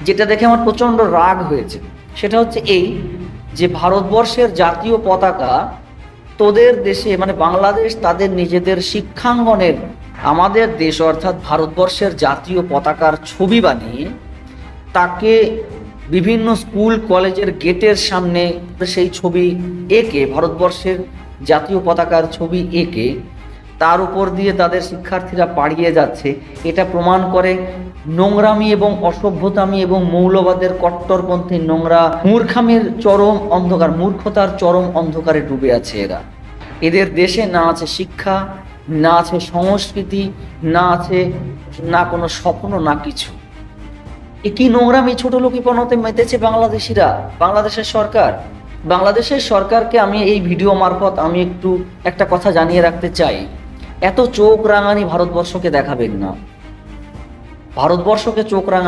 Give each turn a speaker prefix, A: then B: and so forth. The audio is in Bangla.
A: যেটা দেখে আমার প্রচণ্ড রাগ হয়েছে সেটা হচ্ছে এই যে ভারতবর্ষের জাতীয় পতাকা তোদের দেশে মানে বাংলাদেশ তাদের নিজেদের শিক্ষাঙ্গনের আমাদের দেশ অর্থাৎ ভারতবর্ষের জাতীয় পতাকার ছবি বানিয়ে তাকে বিভিন্ন স্কুল কলেজের গেটের সামনে সেই ছবি এঁকে ভারতবর্ষের জাতীয় পতাকার ছবি এঁকে তার উপর দিয়ে তাদের শিক্ষার্থীরা পাড়িয়ে যাচ্ছে। এটা প্রমাণ করে নোংরামি এবং অসভ্যতামি এবং মৌলবাদের কট্টরপন্থী নোংরা মূর্খামির চরম অন্ধকার, মূর্খতার চরম অন্ধকারে ডুবে আছে এরা। এদের দেশে না আছে শিক্ষা, না আছে সংস্কৃতি, না আছে না কোনো স্বপ্ন, না কিছু। এ কি নোংরামি ছোট লোকিপনাতে মেতেছে বাংলাদেশিরা, বাংলাদেশের সরকার। বাংলাদেশের সরকারকে আমি এই ভিডিও মারফত আমি একটু একটা কথা জানিয়ে রাখতে চাই, এত চোখ রাঙানি ভারতবর্ষকে দেখাবেন না। ভারতবর্ষকে চোখ রাঙা